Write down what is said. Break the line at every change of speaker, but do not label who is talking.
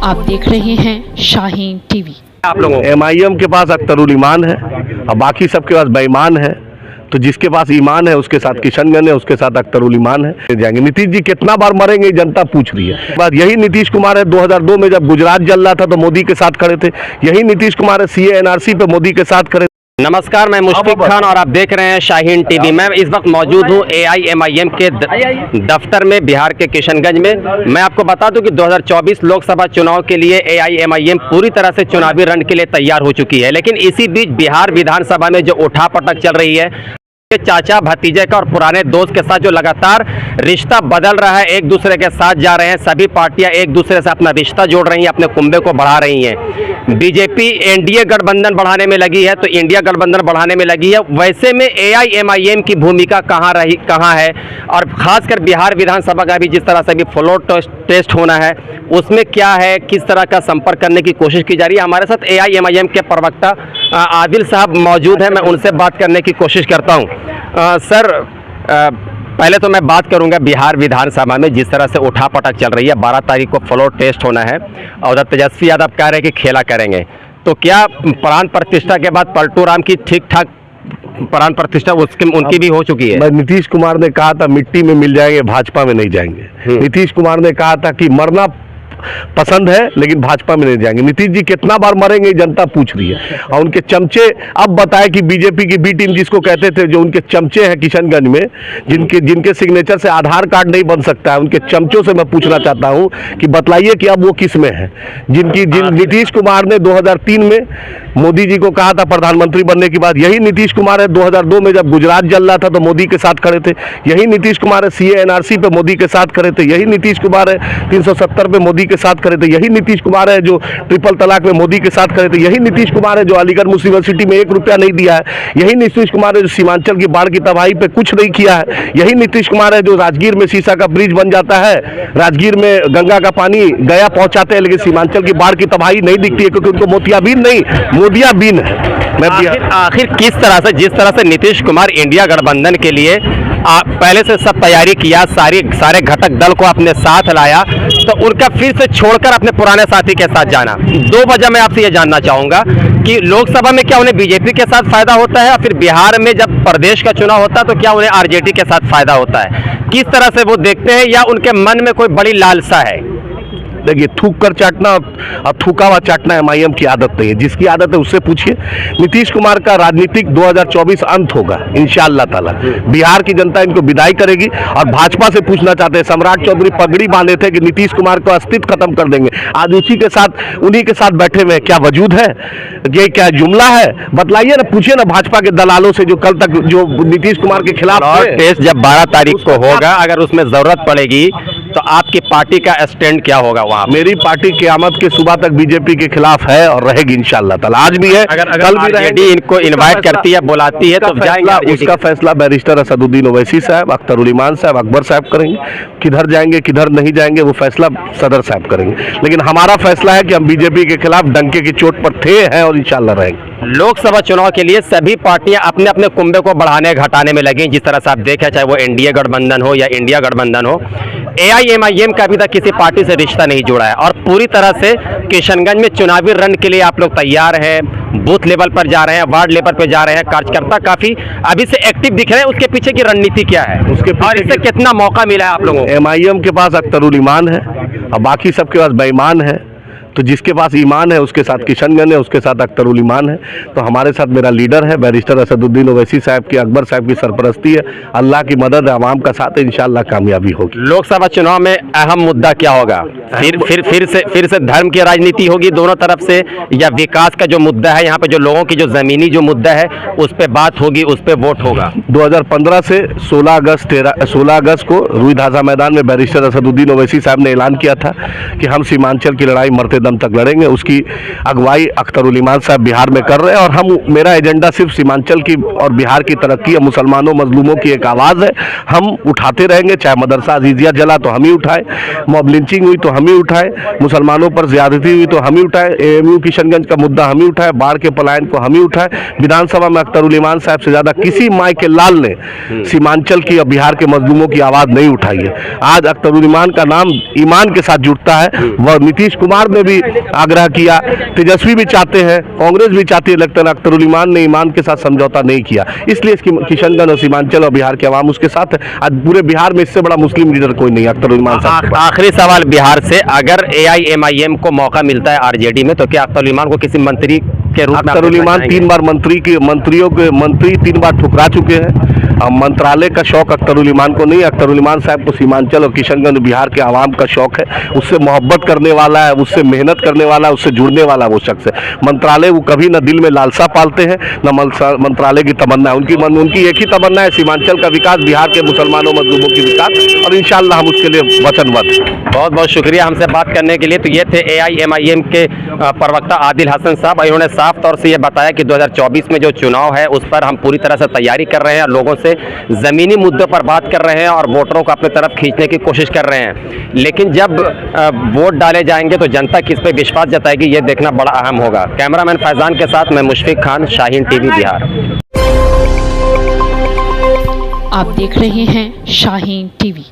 आप देख रहे हैं शाहीन टीवी।
आप लोगों
MIM के पास अख्तरुल ईमान है और बाकी सबके पास बेईमान है। तो जिसके पास ईमान है उसके साथ किशनगंज है, उसके साथ अख्तरुल ईमान है। जाएंगे नीतीश जी कितना बार मरेंगे जनता पूछ रही है। बात यही नीतीश कुमार है 2002 में जब गुजरात जल रहा था तो मोदी के साथ खड़े थे। यही नीतीश कुमार है CA NRC पे मोदी के साथ खड़े।
नमस्कार, मैं मुश्फिक खान और आप देख रहे हैं शाहीन टीवी। मैं इस वक्त मौजूद हूं AIMIM के दफ्तर में बिहार के किशनगंज में। मैं आपको बता दूं कि 2024 लोकसभा चुनाव के लिए AIMIM पूरी तरह से चुनावी रण के लिए तैयार हो चुकी है। लेकिन इसी बीच बिहार विधानसभा में जो उठापटक चल रही है, चाचा भतीजे का और पुराने दोस्त के साथ जो लगातार रिश्ता बदल रहा है, एक दूसरे के साथ जा रहे हैं, सभी पार्टियां एक दूसरे से अपना रिश्ता जोड़ रही हैं, अपने कुंबे को बढ़ा रही हैं। बीजेपी NDA गठबंधन बढ़ाने में लगी है तो इंडिया गठबंधन बढ़ाने में लगी है। वैसे में AIMIM की भूमिका कहाँ है, और खासकर बिहार विधानसभा का भी जिस तरह से भी फ्लोर टेस्ट होना है उसमें क्या है, किस तरह का संपर्क करने की कोशिश की जा रही है। हमारे साथ AIMIM के प्रवक्ता आदिल साहब मौजूद हैं, मैं उनसे बात करने की कोशिश करता हूं। सर, पहले तो मैं बात करूंगा बिहार विधानसभा में जिस तरह से उठापटक चल रही है। 12 तारीख को फ्लोर टेस्ट होना है और उधर तेजस्वी यादव कह रहे हैं कि खेला करेंगे, तो क्या प्राण प्रतिष्ठा के बाद पलटू राम की ठीक ठाक प्राण प्रतिष्ठा उनकी भी हो चुकी है?
नीतीश कुमार ने कहा था मिट्टी में मिल जाएंगे, भाजपा में नहीं जाएंगे। नीतीश कुमार ने कहा था कि मरना पसंद है लेकिन भाजपा में नहीं जाएंगे। नीतीश जी कितना बार मरेंगे जनता पूछ रही है। और उनके चमचे अब बताए कि बीजेपी की B टीम जिसको कहते थे, जो उनके चमचे हैं किशनगंज में, जिनके सिग्नेचर से आधार कार्ड नहीं बन सकता है, उनके चमचों से मैं पूछना चाहता हूं कि बतलाइए कि अब वो किस में है। नीतीश कुमार ने 2003 में मोदी जी को कहा था प्रधानमंत्री बनने के बाद। यही नीतीश कुमार है 2002 में जब गुजरात जल रहा था तो मोदी के साथ खड़े थे। यही नीतीश कुमार है CA NRC पे मोदी के साथ खड़े थे। यही नीतीश कुमार है 370 पे मोदी के साथ खड़े थे। यही नीतीश कुमार है जो ट्रिपल तलाक में मोदी के साथ खड़े थे। यही नीतीश कुमार है जो अलीगढ़ मुस्लिम यूनिवर्सिटी में 1 रुपया नहीं दिया है। यही नीतीश कुमार है जो सीमांचल की बाढ़ की तबाही पे कुछ नहीं किया है। यही नीतीश कुमार है जो राजगीर में शीशा का ब्रिज बन जाता है, राजगीर में गंगा का पानी गया पहुंचाते हैं, लेकिन सीमांचल की बाढ़ की तबाही नहीं दिखती है क्योंकि उनको मोतियाबिंद नहीं मोदियाबिंद है।
आखिर किस तरह से, जिस तरह से नीतीश कुमार इंडिया गठबंधन के लिए पहले से सब तैयारी किया, सारे घटक दल को अपने साथ लाया, तो उनका फिर से छोड़कर अपने पुराने साथी के साथ जाना, 2 वजह मैं आपसे ये जानना चाहूंगा कि लोकसभा में क्या उन्हें बीजेपी के साथ फायदा होता है, और फिर बिहार में जब प्रदेश का चुनाव होता है तो क्या उन्हें RJD के साथ फायदा होता है? किस तरह से वो देखते हैं, या उनके मन में कोई बड़ी लालसा है?
देखिए, थूक कर चाटना और थूका हुआ चाटना MIM की आदत नहीं है। जिसकी आदत है उससे पूछिए। नीतीश कुमार का राजनीतिक 2024 अंत होगा इंशाअल्लाह ताला। बिहार की जनता इनको विदाई करेगी। और भाजपा से पूछना चाहते हैं, सम्राट चौधरी पगड़ी बांधे थे कि नीतीश कुमार को अस्तित्व खत्म कर देंगे, आज उन्हीं के साथ बैठे हुए, क्या वजूद है? ये क्या जुमला है? बतलाइए ना, पूछिए ना भाजपा के दलालों से जो कल तक जो नीतीश कुमार के खिलाफ
टेस्ट जब 12 तारीख को होगा, अगर उसमें जरूरत पड़ेगी तो आपकी पार्टी का स्टैंड क्या होगा वहाँ?
मेरी पार्टी क़यामत के सुबह तक बीजेपी के खिलाफ है और रहेगी इंशाअल्लाह ताला। आज भी है, कल भी रहेगी।
इनको इनवाइट करती है, बुलाती है, तो जाएंगे।
उसका फैसला बैरिस्टर असदुद्दीन ओवैसी साहब, अख्तरुल ईमान साहब, अकबर साहब करेंगे। किधर जाएंगे किधर नहीं जाएंगे वो फैसला सदर साहब करेंगे। लेकिन हमारा फैसला है कि हम बीजेपी के खिलाफ डंके की चोट पर थे, हैं और इंशाअल्लाह रहेंगे।
लोकसभा चुनाव के लिए सभी पार्टियां अपने अपने कुंबे को बढ़ाने घटाने में लगी। जिस तरह से आप देखें, चाहे वो NDA गठबंधन हो या इंडिया गठबंधन हो, AIMIM का अभी तक किसी पार्टी से रिश्ता नहीं जुड़ा है। और पूरी तरह से किशनगंज में चुनावी रण के लिए आप लोग तैयार हैं, बूथ लेवल पर जा रहे हैं, वार्ड लेवल पर जा रहे हैं, कार्यकर्ता काफी अभी से एक्टिव दिख रहे हैं। उसके पीछे की रणनीति क्या है, और इससे कितना मौका मिला है आप लोगों को?
MIM के पास अख्तरुल ईमान है और बाकी सबके पास बेईमान है। तो जिसके पास ईमान है उसके साथ किशनगंज है, उसके साथ अख्तरुल ईमान है। तो हमारे साथ मेरा लीडर है बैरिस्टर असदुद्दीन ओवैसी साहब की, अकबर साहब की सरपरस्ती है। अल्लाह की मदद है, आवाम का साथ है, इंशाअल्लाह कामयाबी होगी।
लोकसभा चुनाव में अहम मुद्दा क्या होगा? फिर से धर्म की राजनीति होगी दोनों तरफ से, या विकास का जो मुद्दा है, यहाँ पे जो लोगों की जो जमीनी जो मुद्दा है उस पर बात होगी, उस पर वोट होगा?
2015 से 16 अगस्त को रुई धाजा मैदान में बैरिस्टर असदुद्दीन ओवैसी साहब ने ऐलान किया था कि हम सीमांचल की लड़ाई मरते दम तक लड़ेंगे। उसकी अगुवाई अख्तरुल ईमान साहब बिहार में कर रहे हैं। और मेरा एजेंडा सिर्फ सीमांचल की और बिहार की तरक्की है। मुसलमानों मजलूमों की एक आवाज़ है, हम उठाते रहेंगे। चाहे मदरसा अजीजिया जला तो हम ही उठाए, मॉब लिंचिंग हुई तो हम ही उठाए, मुसलमानों पर ज्यादती हुई तो हम ही उठाए, AMU किशनगंज का मुद्दा हम ही उठाए, बाढ़ के पलायन को हम ही उठाए। विधानसभा में अख्तरुल ईमान साहब से ज़्यादा किसी माई के लाल ने सीमांचल की और बिहार के मजलूमों की आवाज़ नहीं उठाई है। आज अख्तरुल ईमान का नाम ईमान के साथ जुड़ता है। वह नीतीश कुमार में भी भी आग्रह किया, तेजस्वी भी चाहते हैं, कांग्रेस भी चाहती है, लगता है अख्तरुल ईमान ने ईमान के साथ समझौता नहीं किया, इसलिए इसकी किशनगंज और सीमांचल और बिहार के अवाम उसके साथ है। आज पूरे बिहार में इससे बड़ा मुस्लिम लीडर कोई नहीं, अख्तरुल ईमान साहब।
आखिरी सवाल बिहार से, अगर AIMIM को मौका मिलता है RJD में, तो क्या अख्तरुल ईमान को किसी मंत्री के रूप में
अख्तरुल ईमान 3 बार मंत्री 3 बार ठुकरा चुके हैं। मंत्रालय का शौक अख्तरुल ईमान को नहीं, अख्तरुल ईमान साहब को सीमांचल और किशनगंज बिहार के आवाम का शौक है, उससे मोहब्बत करने वाला है, उससे मेहनत करने वाला है, उससे जुड़ने वाला वो शख्स है। मंत्रालय वो कभी न दिल में लालसा पालते हैं न मंत्रालय की तमन्ना है, उनकी एक ही तमन्ना है, सीमांचल का विकास, बिहार के मुसलमानों मजलूमों की विकास, और इंशाअल्लाह हम उसके लिए वचनबद्ध हैं।
बहुत बहुत शुक्रिया हमसे बात करने के लिए। तो ये थे AIMIM के प्रवक्ता आदिल हसन साहब। इन्होंने साफ तौर से ये बताया कि 2024 में जो चुनाव है उस पर हम पूरी तरह से तैयारी कर रहे हैं, लोगों से ज़मीनी मुद्दों पर बात कर रहे हैं और वोटरों को अपनी तरफ खींचने की कोशिश कर रहे हैं। लेकिन जब वोट डाले जाएंगे तो जनता किस पे विश्वास जताएगी, ये देखना बड़ा अहम होगा। कैमरामैन फैजान के साथ मैं मुशफिक खान, शाहीन TV बिहार।
आप देख रहे हैं शाहीन TV।